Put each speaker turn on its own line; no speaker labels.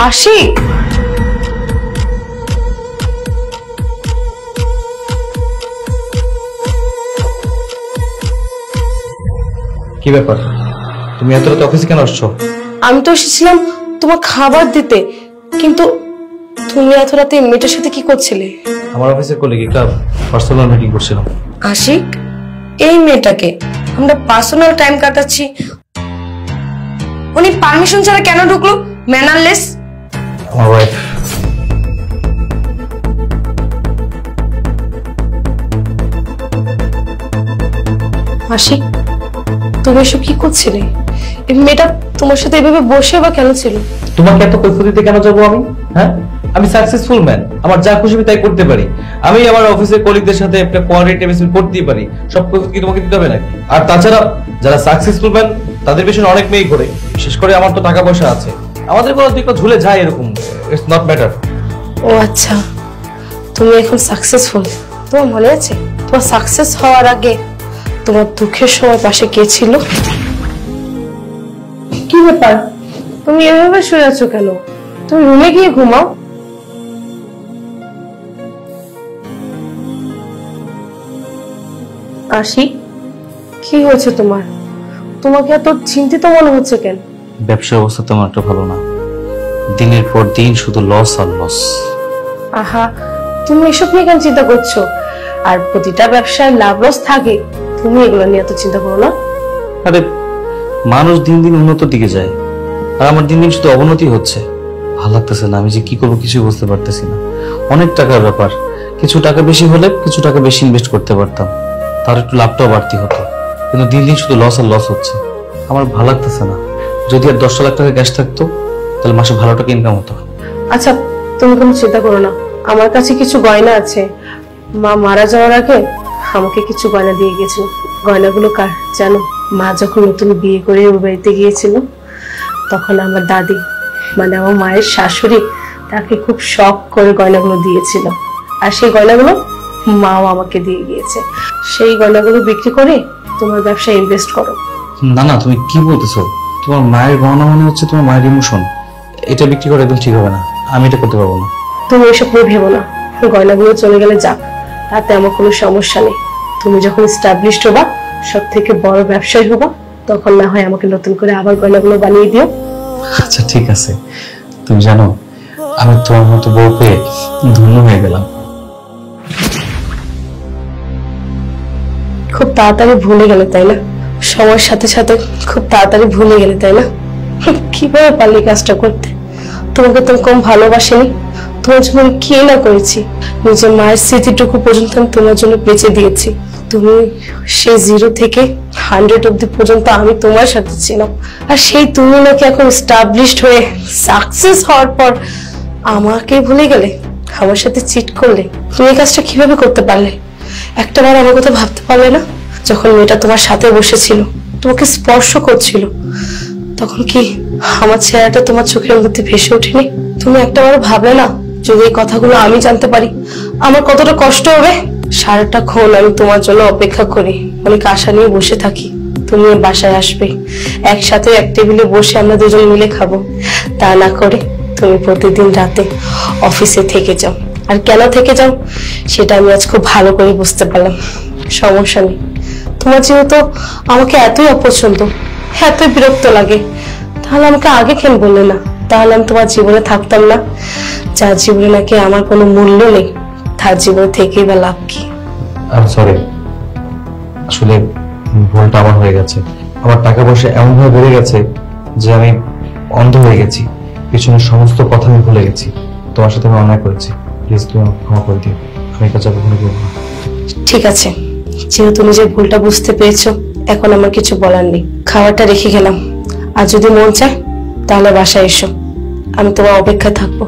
আশিক,
কি ব্যাপার, তুমি এত রাতে অফিসে কেন আসছো?
আমি তো এসেছিলাম তোমার খাবার দিতে, কিন্তু তুমি এত রাতে মেয়েটার সাথে কি করছিলে?
আমার অফিসের কলিগ একটা পার্সোনাল মিটিং করছিলাম।
আশিক, এই মেয়েটাকে আমরা পার্সোনাল টাইম কাটাচ্ছি, উনি পারমিশন ছাড়া কেন ঢুকলো? ম্যানারলেস।
আমার ওয়াইফ।
আশিক, তুমি এসব কি করছিলে? এই মেয়েটা তোমার সাথে এভাবে বসে বা কেন ছিল?
তোমাকে এত কৈফিয়ত দিতে কেন যাবো আমি? হ্যাঁ, আমি সাকসেসফুল ম্যান, আমার যা খুশি তাই করতে পারি। আমি আমার অফিসের কলিগদের সাথে একটা কোয়ালিটি মিটিং করতেই পারি, সব কৈফিয়ত কি তোমাকে দিতে হবে নাকি? আর তাছাড়া যারা সাকসেসফুল ম্যান তাদের পেছনে অনেক মেয়ে করে, বিশেষ করে আমার তো টাকা পয়সা আছে, আমাদের কোনো দিকে ঝুলে যায় এরকম, ইটস নট ম্যাটার।
ও আচ্ছা, তুমি এখন সাকসেসফুল। তোমার মনে আছে তোমার সাকসেস হওয়ার আগে তোমার দুঃখের সময় পাশে কে ছিল? কি ব্যাপার, তুমি এভাবে শুয়ে আছো কেন? তুমি রুমে গিয়ে ঘুমাও। আশিক, কি হয়েছে তোমার? তোমাকে এত চিন্তিত মনে হচ্ছে কেন?
ব্যবসা অবস্থা তেমন একটা ভালো না, দিনের পর দিন শুধু লস আর লস।
আহা, তুমি এসব নিয়ে কেন চিন্তা করছো? আর প্রতিটা ব্যবসায় লাভ লস থাকে, তুমি এগুলো নিয়ে এত চিন্তা করো না।
আরে মানুষ দিন দিন উন্নতির দিকে যায়, আর আমার দিন দিন শুধু অবনতি হচ্ছে। ভালো লাগতেছে না, আমি যে কি করবো কিছু বুঝতে পারতেছি না। অনেক টাকার ব্যাপার, কিছু টাকা বেশি হলে কিছু টাকা বেশি ইনভেস্ট করতে পারতাম, তার একটু লাভটাও বাড়তি হতো, কিন্তু দিন দিন শুধু লস আর লস হচ্ছে। আমার ভালো লাগতেছে না। যদি আর 10 লাখ টাকা ক্যাশ থাকতো তাহলে মাসে ভালো টাকা ইনকাম হতো।
আচ্ছা, তুমি কোনো চিন্তা করো না, আমার কাছে কিছু গয়না আছে। মা মারা যাওয়ার আগে আমাকে কিছু গয়না দিয়ে গেছিল। গয়নাগুলো কার জানো? মা যখন নতুন বিয়ে করে ওর বাড়িতে গিয়েছিল, তখন আমার দাদি মানে আমার মায়ের শাশুড়ি তাকে খুব শখ করে গয়নাগুলো দিয়েছিল, আর সেই গয়নাগুলো মাও আমাকে দিয়ে গিয়েছে। সেই গয়নাগুলো বিক্রি করে তোমার ব্যবসায় ইনভেস্ট করো।
না না, তুমি কি বলতেছো? তোমার মায়ের গহনা মনে হচ্ছে তোমার মায়ের ইমোশন, এটা বিক্রি করে একদম ঠিক হবে না, আমি এটা করতে পারবো না।
তুমি এসব নিয়ে ভেবো না, গয়নাগুলো চলে গেলে যাক, তাতে আমার কোনো সমস্যা নেই। তুমি যখন এস্টাবলিশড হবা, সব থেকে বড় ব্যবসায়ী হবা, তখন না হয় আমাকে নতুন করে আবার গয়নাগুলো বানিয়ে দিও।
আচ্ছা ঠিক আছে। তুমি জানো আমি তোমার মতো বউ পেয়ে ধন্য হয়ে গেলাম।
খুব তাড়াতাড়ি ভুলে গেলে তাই না? সময়ের সাথে সাথে খুব তাড়াতাড়ি ভুলে গেলে তাই না? কিভাবে পারলি কাজটা করতে? তোমাকে তো কম ভালোবাসিনি, তোমার জন্য কি না করেছি। নিজের মায়ের স্মৃতিটুকু পর্যন্ত আমি তোমার জন্য বেঁচে দিয়েছি। তুমি সেই 0 থেকে 100 অব্দি পর্যন্ত আমি তোমার সাথে ছিলাম, আর সেই তুমি নাকি এখন এস্টাবলিশড হয়ে সাকসেস হওয়ার পর আমাকে ভুলে গেলে, আমার সাথে চিট করলে। তুমি এই কাজটা কিভাবে করতে পারলে? একটাবার আমার কথা ভাবতে পারলে না? যখন মেয়েটা তোমার সাথে বসেছিল, তোমাকে স্পর্শ করছিল, তখন কি আমার চেহারাটা তোমার চোখের মধ্যে ভেসে ওঠেনি? তুমি একটাবার ভাবলে না, যদি এই কথাগুলো আমি জানতে পারি আমার কতটা কষ্ট হবে? সারাটা ক্ষণ আমি তোমার জন্য অপেক্ষা করি, অনেক আশা নিয়ে বসে থাকি তুমি বাসায় আসবে, একসাথে এক টেবিলে বসে আমরা দুজন মিলে খাবো। তা না করে তুমি প্রতিদিন রাতে অফিসে থেকে যাও। আর কেন থেকে যাও সেটা আমি আজ খুব ভালো করে বুঝতে পারলাম। সমস্যা নেই, তোমার যেহেতু আমাকে এতই অপছন্দ, এতই বিরক্ত লাগে, তাহলে আমাকে আগে কেন বললে না? তাহলে আমি তোমার জীবনে থাকতাম না। যার জীবনে নাকি আমার কোনো মূল্য নেই, তার জীবনে থেকেই বা লাভ কি?
সরি, আসলে ভুলটা আমার হয়ে গেছে। আমার টাকা পয়সা এমন ভাবে বেড়ে গেছে যে আমি অন্ধ হয়ে গেছি, পিছনের সমস্ত কথা আমি ভুলে গেছি। তোমার সাথে আমি অন্যায় করেছি, প্লিজ তুমি আমাকে ক্ষমা করে দিও, আমি এই কাজটা কখনো করবো না।
ঠিক আছে, যেহেতু নিজের ভুলটা বুঝতে পেরেছো, এখন আমার কিছু বলার নেই। খাবারটা রেখে গেলাম, আর যদি মন চায় তাহলে বাসায় এসো, আমি তোমার অপেক্ষায় থাকবো।